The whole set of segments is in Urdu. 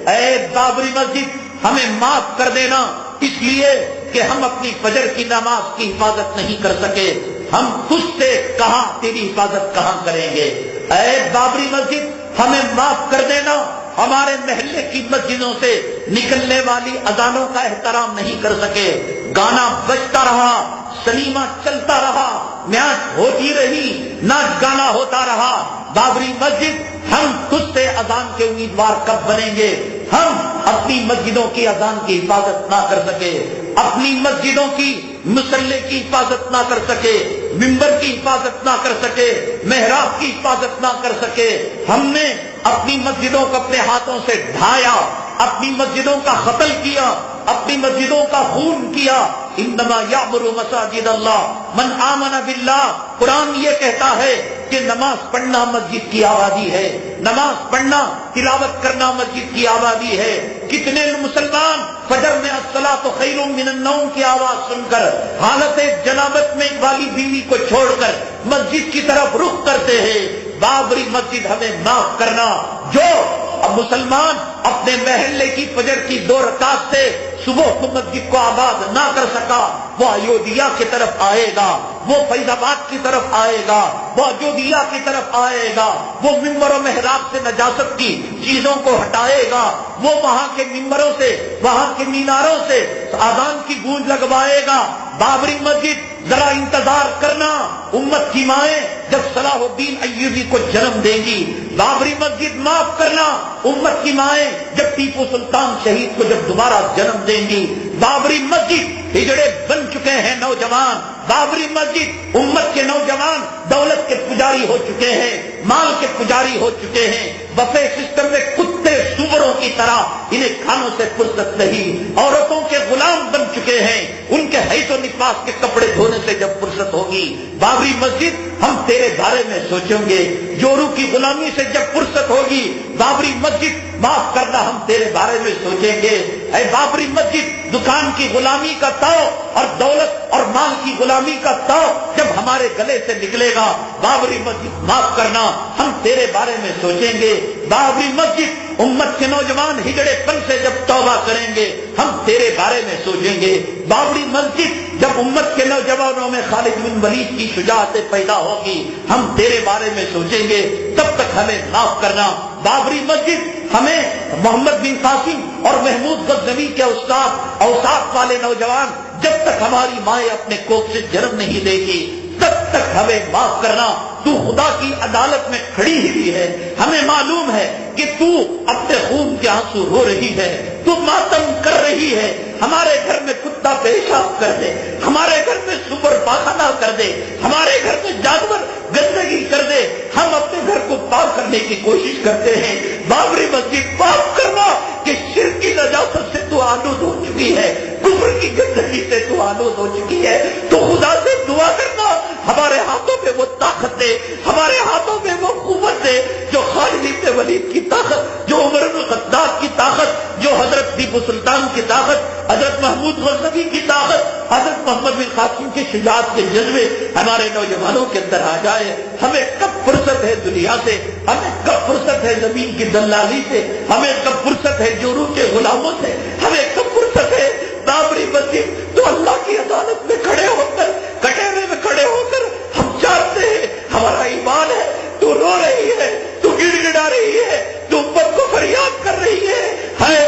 اے بابری مسجد ہمیں معاف کر دینا، اس لیے کہ ہم اپنی فجر کی نماز کی حفاظت نہیں کر سکے، ہم تجھ سے کہاں تیری حفاظت کہاں کریں گے۔ اے بابری مسجد ہمیں معاف کر دینا، ہمارے محلے کی مسجدوں سے نکلنے والی اذانوں کا احترام نہیں کر سکے، گانا بجتا رہا، سنیما چلتا رہا، میچ ہوتی رہی، ناچ گانا ہوتا رہا۔ بابری مسجد ہم تجھ سے اذان کے امیدوار کب بنیں گے؟ ہم اپنی مسجدوں کی اذان کی حفاظت نہ کر سکے، اپنی مسجدوں کی مصلی کی حفاظت نہ کر سکے، ممبر کی حفاظت نہ کر سکے، محراب کی حفاظت نہ کر سکے، ہم نے اپنی مسجدوں کو اپنے ہاتھوں سے ڈھایا، اپنی مسجدوں کا قتل کیا، اپنی مسجدوں کا خون کیا۔ انما یعمر مساجد اللہ من آمن باللہ، قرآن یہ کہتا ہے کہ نماز پڑھنا مسجد کی آبادی ہے، نماز پڑھنا تلاوت کرنا مسجد کی آبادی ہے۔ کتنے مسلمان فجر میں الصلاۃ خیر من النوم کی آواز سن کر حالت جنابت میں والی بیوی کو چھوڑ کر مسجد کی طرف رخ کرتے ہیں۔ بابری مسجد ہمیں معاف کرنا، جو اب مسلمان اپنے محلے کی فجر کی 2 رکعت سے صبح کو مسجد کو آباد نہ کر سکا، وہ ایودھیا کی طرف آئے گا، وہ فیض آباد کی طرف آئے گا، وہ ایودھیا کی طرف آئے گا، وہ ممبر و محراب سے نجاست کی چیزوں کو ہٹائے گا، وہ وہاں کے ممبروں سے، وہاں کے میناروں سے اذان کی گونج لگوائے گا۔ بابری مسجد ذرا انتظار کرنا، امت کی مائیں جب صلاح الدین ایوبی کو جنم دیں گی، بابری مسجد معاف کرنا، امت کی مائیں جب ٹیپو سلطان شہید کو جب دوبارہ جنم دیں گی، بابری مسجد ہجڑے بن چکے ہیں نوجوان، بابری مسجد امت کے نوجوان دولت کے پجاری ہو چکے ہیں، مال کے پجاری ہو چکے ہیں، بفے سسٹم میں کتے سوروں کی طرح انہیں کھانوں سے فرصت نہیں، عورتوں کے غلام بن چکے ہیں، ان کے حیث و نفاس کے کپڑے دھونے سے جب فرصت ہوگی، بابری مسجد ہم تیرے بارے میں سوچیں گے، جورو کی غلامی سے جب فرصت ہوگی، بابری مسجد معاف کرنا ہم تیرے بارے میں سوچیں گے۔ اے بابری مسجد دکان کی غلامی کا تاؤ اور دولت اور مال کی غلامی کا تاؤ جب ہمارے گلے سے نکلے گا، بابری مسجد معاف کرنا ہم تیرے بارے میں سوچیں گے۔ بابری مسجد امت کے نوجوان ہجڑے پن سے جب توبہ کریں گے، ہم تیرے بارے میں سوچیں گے۔ بابری مسجد جب امت کے نوجوانوں میں خالد بن ولید کی شجاعت پیدا ہوگی، ہم تیرے بارے میں سوچیں گے، تب تک ہمیں معاف کرنا۔ بابری مسجد ہمیں محمد بن قاسم اور محمود غزنوی کے استاد اوصاف والے نوجوان جب تک ہماری مائیں اپنے کوکھ سے جنم نہیں دے گی، تب تک ہمیں معاف کرنا۔ تو خدا کی عدالت میں کھڑی ہوئی ہے، ہمیں معلوم ہے کہ تو اپنے خون کے آنسو رو رہی ہے، تو ماتم کر رہی ہے۔ ہمارے گھر میں کتا پیشاب کر دے، ہمارے گھر میں سور پاخانہ کر دے، ہمارے گھر میں جانور گندگی کر دے، ہم اپنے گھر کو پاک کرنے کی کوشش کرتے ہیں۔ بابری مسجد پاک کرنا کہ شرک کی نجاست سے تو آلود ہو چکی ہے، کفر کی گندگی سے تو آلود ہو چکی ہے۔ تو خدا سے دعا کرنا ہمارے ہاتھوں میں وہ طاقت دے، ہمارے ہاتھوں میں وہ قوت دے جو خالد بن ولید کی طاقت، جو عمر بن الخطاب کی طاقت، جو حضرت ٹیپو سلطان کی طاقت، حضرت محمود غزنوی کی طاقت، حضرت محمد بن قاسم کی شجاعت کے جذبے ہمارے نوجوانوں کے اندر آ جائے۔ ہمیں کب فرصت ہے دنیا سے، ہمیں کب فرصت ہے زمین کی دلالی سے، ہمیں کب فرصت ہے جورو کے غلاموں سے، ہمیں کب فرصت ہے بابری مسجد تو اللہ کی عدالت میں کھڑے ہو کر، کٹہرے میں کھڑے ہو کر ہم جانتے ہیں ہمارا ایمان ہے، تو رو رہی ہے، تو گڑ گڑا رہی ہے، تو امت کو فریاد کر رہی ہے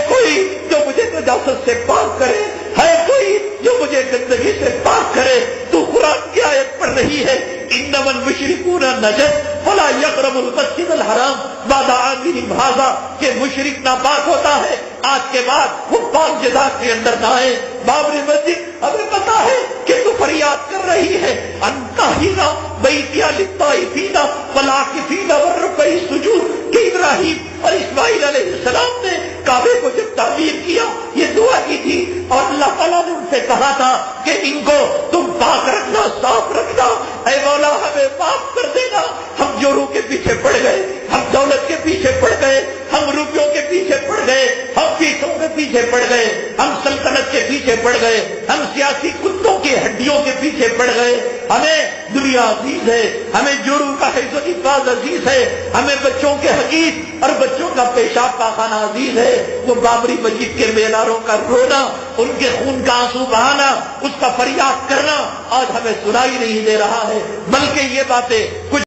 کوئی جو مجھے نجاست سے پاک کرے، ہے کوئی جو مجھے گندگی سے پاک کرے۔ تو قرآن کی آیت پڑھ رہی ہے، انما المشرکون نجس فلا یقربوا المسجد الحرام بعد عامهم ھذا، کہ مشرک ناپاک ہوتا ہے، آج کے بعد وہ پاک جگہ کے اندر نہ آئے۔ بابری مسجد ہمیں پتا ہے کہ تو فریاد کر رہی ہے، انتہینا بیتیا للطائفین والعاکفین والرکع السجود، کہ ابراہیم اور اسماعیل علیہ السلام نے کعبے کو جب تعمیر کیا یہ دعا کی تھی، اور اللہ تعالیٰ نے ان سے کہا تھا کہ ان کو تم پاک رکھنا، صاف رکھنا، اے مولا ہمیں معاف کر دینا۔ ہم جورو کے پیچھے پڑ گئے، ہم دولت کے پیچھے پڑ گئے، ہم روپیوں کے پیچھے پڑ گئے، ہم پیسوں کے پیچھے پڑ گئے، ہم سلطنت کے پیچھے پڑ گئے، ہم سیاسی کتوں کی ہڈیوں کے پیچھے پڑ گئے. ہمیں دنیا عزیز ہے، ہمیں جوڑوں کا حفظ و حفاظ عزیز ہے، ہمیں بچوں کے حقیق اور بچوں کا پیشاب پاخانہ عزیز ہے. وہ بابری مسجد کے میناروں کا رونا، ان کے خون کا آنسو بہانا، اس کا فریاد کرنا آج ہمیں سنائی نہیں دے رہا ہے، بلکہ یہ باتیں کچھ